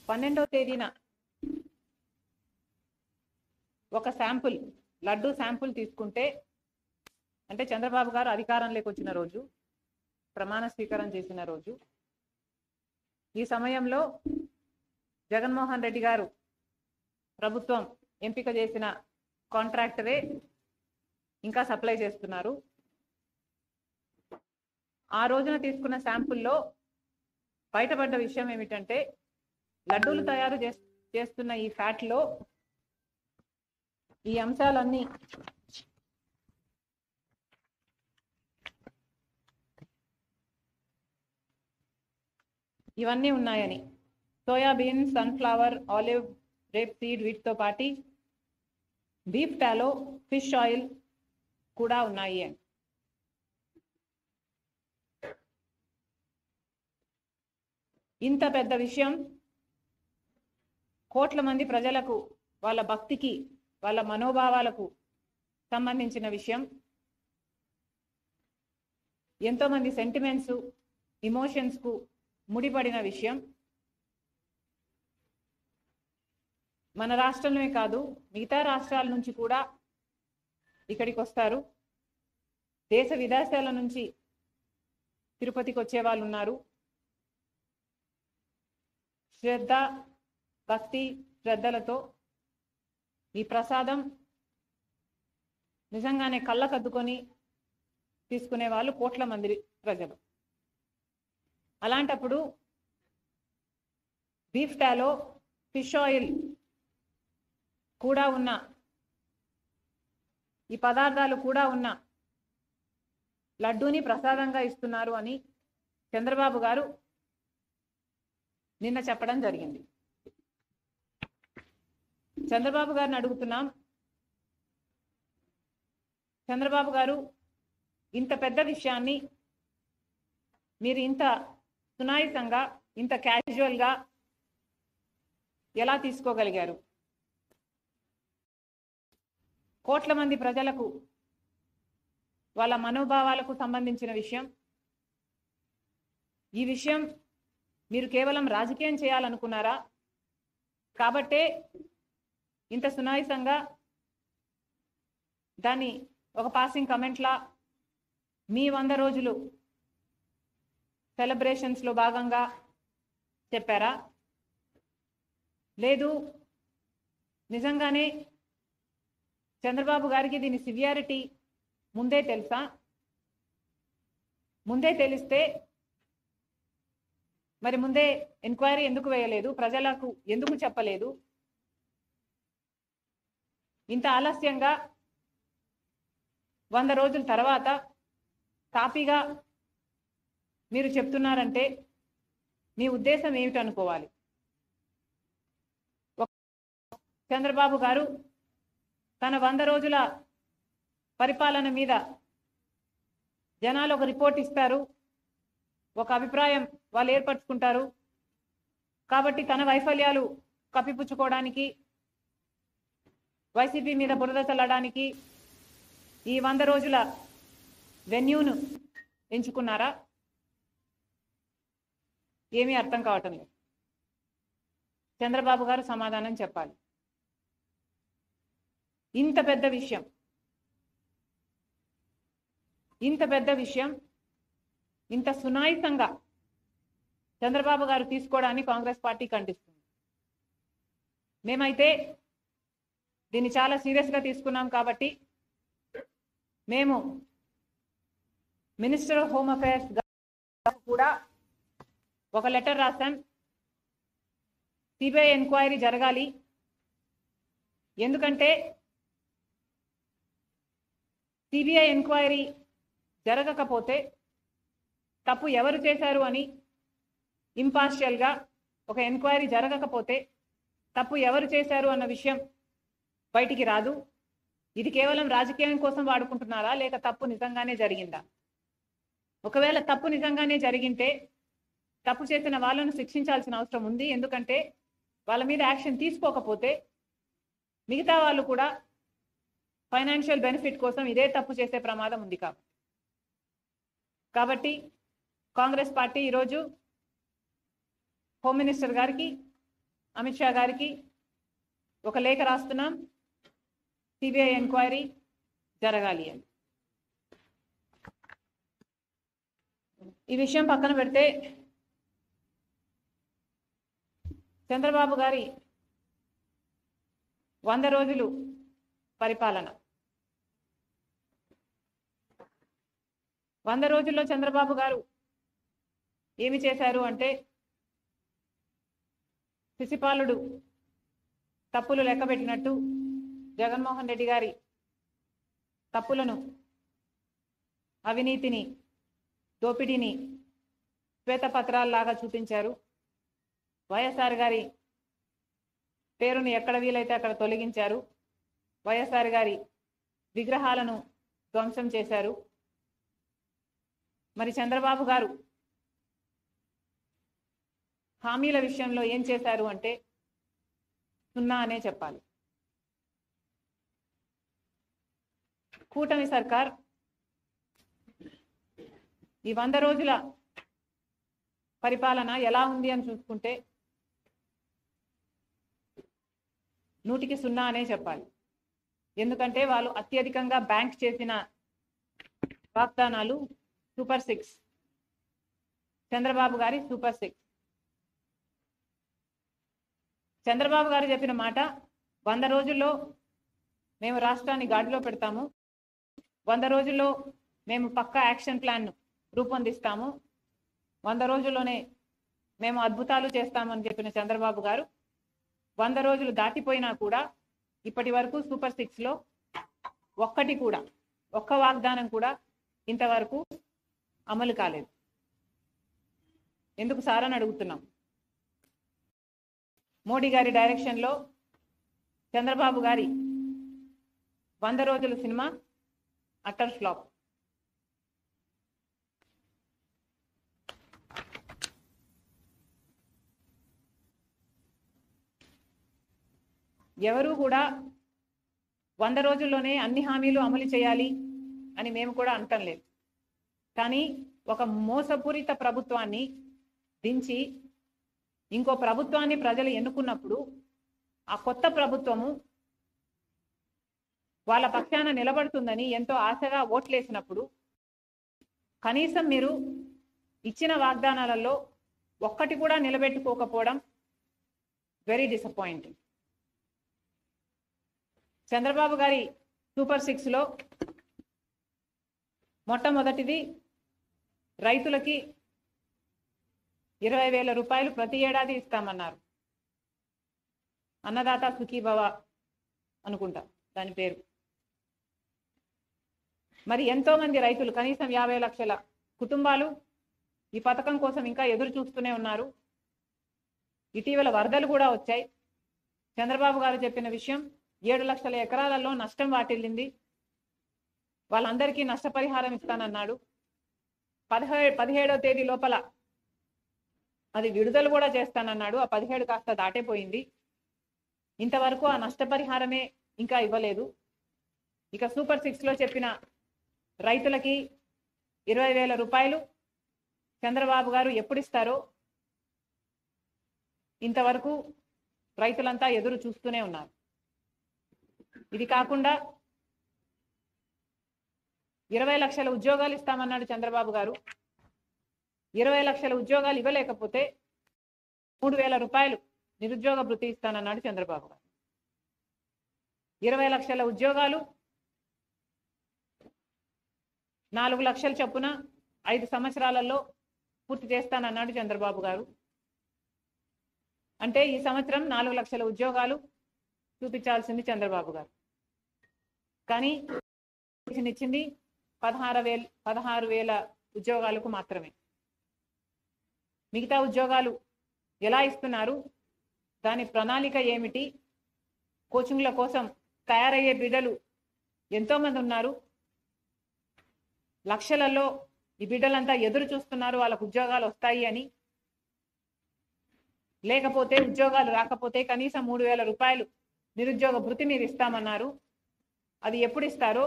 12వ తేదీన ఒక sample laddu sample తీసుకుంటే అంటే చంద్రబాబు గారు అధికారంలోకి వచ్చిన రోజు, ప్రమాణ స్వీకారం చేసిన రోజు, ఈ సమయంలో జగన్మోహన్ రెడ్డి గారు ప్రభుత్వం ఎంపిక చేసిన కాంట్రాక్టరే ఇంకా సప్లై చేస్తున్నారు. ఆ రోజున తీసుకున్న శాంపుల్లో బయటపడ్డ విషయం ఏమిటంటే లడ్డూలు తయారు చేస్తున్న ఈ ఫ్యాట్లో ఈ అంశాలన్నీ ఇవన్నీ ఉన్నాయని, soybean, sunflower, olive, rape seed వీటితో పాటు బీఫ్ టాలో, ఫిష్ ఆయిల్ కూడా ఉన్నాయి అని. ఇంత పెద్ద విషయం కోట్ల మంది ప్రజలకు, వాళ్ళ భక్తికి, వాళ్ళ మనోభావాలకు సంబంధించిన విషయం, ఎంతోమంది సెంటిమెంట్స్, ఇమోషన్స్కు ముడిపడిన విషయం. మన రాష్ట్రంలోనే కాదు, మిగతా రాష్ట్రాల నుంచి కూడా ఇక్కడికి వస్తారు. దేశ విదేశాల నుంచి తిరుపతికి వచ్చే వాళ్ళు ఉన్నారు. శ్రద్ధ, భక్తి, శ్రద్ధలతో ఈ ప్రసాదం నిజంగానే కళ్ళకద్దుకొని తీసుకునే వాళ్ళు కోట్ల మంది ప్రజలు. అలాంటప్పుడు బీఫ్ టాలో, ఫిష్ ఆయిల్ కూడా ఉన్న, ఈ పదార్థాలు కూడా ఉన్న లడ్డూని ప్రసాదంగా ఇస్తున్నారు అని చంద్రబాబు గారు నిన్న చెప్పడం జరిగింది. చంద్రబాబు గారిని అడుగుతున్నాం, చంద్రబాబు గారు ఇంత పెద్ద విషయాన్ని మీరు ఇంత సునాయాసంగా, ఇంత క్యాజువల్గా ఎలా తీసుకోగలిగారు? కోట్ల మంది ప్రజలకు, వాళ్ళ మనోభావాలకు సంబంధించిన విషయం. ఈ విషయం మీరు కేవలం రాజకీయం చేయాలనుకున్నారా? కాబట్టే ఇంత సునాయాసంగా దాన్ని ఒక పాసింగ్ కమెంట్లా మీ 100 రోజులు సెలబ్రేషన్స్లో భాగంగా చెప్పారా? లేదు నిజంగానే చంద్రబాబు గారికి దీని సివియారిటీ ముందే తెలుసా? ముందే తెలిస్తే మరి ముందే ఎంక్వైరీ ఎందుకు వేయలేదు? ప్రజలకు ఎందుకు చెప్పలేదు? ఇంత ఆలస్యంగా 100 రోజుల తర్వాత తాపీగా మీరు చెప్తున్నారంటే మీ ఉద్దేశం ఏమిటి అనుకోవాలి? చంద్రబాబు గారు తన 100 రోజుల పరిపాలన మీద జనాలు ఒక రిపోర్ట్ ఇస్తారు, ఒక అభిప్రాయం వాళ్ళు ఏర్పరచుకుంటారు. కాబట్టి తన వైఫల్యాలు కప్పిపుచ్చుకోవడానికి, వైసీపీ మీద బురద చల్లడానికి ఈ 100 రోజుల వెన్యూను ఎంచుకున్నారా? ఏమీ అర్థం కావటం లేదు. చంద్రబాబు గారు సమాధానం చెప్పాలి. ఇంత పెద్ద విషయం, ఇంత పెద్ద విషయం ఇంత సునాయాసంగా చంద్రబాబు గారు తీసుకోవడాన్ని కాంగ్రెస్ పార్టీ ఖండిస్తుంది. మేమైతే దీన్ని చాలా సీరియస్గా తీసుకున్నాం కాబట్టి మేము మినిస్టర్ ఆఫ్ హోమ్ అఫైర్స్ కూడా ఒక లెటర్ రాశాం. సిబిఐ ఎంక్వైరీ జరగాలి. ఎందుకంటే సిబిఐ ఎంక్వైరీ జరగకపోతే తప్పు ఎవరు చేశారు అని ఇంపార్షియల్గా ఒక ఎంక్వైరీ జరగకపోతే తప్పు ఎవరు చేశారు అన్న విషయం బయటికి రాదు. ఇది కేవలం రాజకీయం కోసం వాడుకుంటున్నారా, లేక తప్పు నిజంగానే జరిగిందా? ఒకవేళ తప్పు నిజంగానే జరిగింటే తప్పు చేసిన వాళ్ళను శిక్షించాల్సిన అవసరం ఉంది. ఎందుకంటే వాళ్ళ మీద యాక్షన్ తీసుకోకపోతే మిగతా వాళ్ళు కూడా ఫైనాన్షియల్ బెనిఫిట్ కోసం ఇదే తప్పు చేసే ప్రమాదం ఉంది. కాబట్టి కాంగ్రెస్ పార్టీ ఈరోజు హోమ్ మినిస్టర్ గారికి అమిత్ షా గారికి ఒక లేఖ రాస్తున్నాం, సిబిఐ ఎంక్వైరీ జరగాలి అని. ఈ విషయం పక్కన పెడితే చంద్రబాబు గారి 100 రోజులు పరిపాలన, 100 రోజుల్లో చంద్రబాబు గారు ఏమి చేశారు అంటే, శిశుపాలుడు తప్పులు లెక్కబెట్టినట్టు జగన్మోహన్ రెడ్డి గారి తప్పులను, అవినీతిని, దోపిడీని శ్వేతపత్రాల్లాగా చూపించారు. వైఎస్ఆర్ గారి పేరును ఎక్కడ వీలైతే అక్కడ తొలగించారు. వైఎస్ఆర్ గారి విగ్రహాలను ధ్వంసం చేశారు. మరి చంద్రబాబు గారు హామీల విషయంలో ఏం చేశారు అంటే 0 అనే చెప్పాలి. కూటమి సర్కార్ ఈ 100 రోజుల పరిపాలన ఎలా ఉంది అని చూసుకుంటే 100కి 0 అనే చెప్పాలి. ఎందుకంటే వాళ్ళు అత్యధికంగా బ్యాంక్ చేసిన వాగ్దానాలు సూపర్ 6, చంద్రబాబు గారి సూపర్ 6. చంద్రబాబు గారు చెప్పిన మాట, 100 రోజుల్లో మేము రాష్ట్రాన్ని గాడిలో పెడతాము, 100 రోజుల్లో మేము పక్కా యాక్షన్ ప్లాన్ రూపొందిస్తాము, 100 రోజుల్లోనే మేము అద్భుతాలు చేస్తామని చెప్పిన చంద్రబాబు గారు 100 రోజులు దాటిపోయినా కూడా ఇప్పటి వరకు సూపర్ 6లో ఒక్క వాగ్దానం కూడా ఇంతవరకు అమలు కాలేదు. ఎందుకు సార్ అని అడుగుతున్నాం. మోడీ గారి డైరెక్షన్లో చంద్రబాబు గారి 100 రోజుల సినిమా అటర్ ఫ్లాప్. ఎవరు కూడా 100 రోజుల్లోనే అన్ని హామీలు అమలు చేయాలి అని మేము కూడా అంటం లేదు. కానీ ఒక మోసపూరిత ప్రభుత్వాన్ని దించి ఇంకో ప్రభుత్వాన్ని ప్రజలు ఎన్నుకున్నప్పుడు ఆ కొత్త ప్రభుత్వము వాళ్ళ పక్షాన నిలబడుతుందని ఎంతో ఆశగా ఓట్లేసినప్పుడు కనీసం మీరు ఇచ్చిన వాగ్దానాలలో ఒక్కటి కూడా నిలబెట్టుకోకపోవడం వెరీ డిసప్పాయింటింగ్. చంద్రబాబు గారి సూపర్ 6లో మొట్టమొదటిది రైతులకి 20,000 రూపాయలు ప్రతి ఏడాది ఇస్తామన్నారు. అన్నదాత సుఖీభవ అనుకుంటా దాని పేరు. మరి ఎంతో మంది రైతులు, కనీసం 50 లక్షల కుటుంబాలు ఈ పథకం కోసం ఇంకా ఎదురు చూస్తూనే ఉన్నారు. ఇటీవల వరదలు కూడా వచ్చాయి. చంద్రబాబు గారు చెప్పిన విషయం, 7 లక్షల ఎకరాలలో నష్టం వాటిల్లింది, వాళ్ళందరికీ నష్టపరిహారం ఇస్తానన్నాడు. 17వ తేదీ లోపల అది విడుదల కూడా చేస్తానన్నాడు. ఆ 17 కాస్త దాటిపోయింది. ఇంతవరకు ఆ నష్టపరిహారమే ఇంకా ఇవ్వలేదు. ఇక సూపర్ 6లో చెప్పిన రైతులకి 20,000 రూపాయలు చంద్రబాబు గారు ఎప్పుడు ఇస్తారో ఇంతవరకు రైతులంతా ఎదురు చూస్తూనే ఉన్నారు. ఇది కాకుండా 20 లక్షల ఉద్యోగాలు ఇస్తామన్నాడు చంద్రబాబు గారు. 20 లక్షల ఉద్యోగాలు ఇవ్వలేకపోతే 3,000 రూపాయలు నిరుద్యోగ భృతి ఇస్తానన్నాడు చంద్రబాబు గారు. 20 లక్షల ఉద్యోగాలు 4 లక్షల చొప్పున 5 సంవత్సరాలలో పూర్తి చేస్తానన్నాడు చంద్రబాబు గారు. అంటే ఈ సంవత్సరం 4 లక్షల ఉద్యోగాలు చూపించాల్సింది చంద్రబాబు గారు. కానీ ఇచ్చింది 16,000 ఉద్యోగాలకు మాత్రమే. మిగతా ఉద్యోగాలు ఎలా ఇస్తున్నారు, దాని ప్రణాళిక ఏమిటి, కోచింగ్ల కోసం తయారయ్యే బిడ్డలు ఎంతోమంది ఉన్నారు, లక్షలలో ఈ బిడ్డలంతా ఎదురు చూస్తున్నారు వాళ్ళకు ఉద్యోగాలు వస్తాయి అని. లేకపోతే ఉద్యోగాలు రాకపోతే కనీసం 3,000 రూపాయలు నిరుద్యోగ భృతి మీరు ఇస్తామన్నారు. అది ఎప్పుడు ఇస్తారో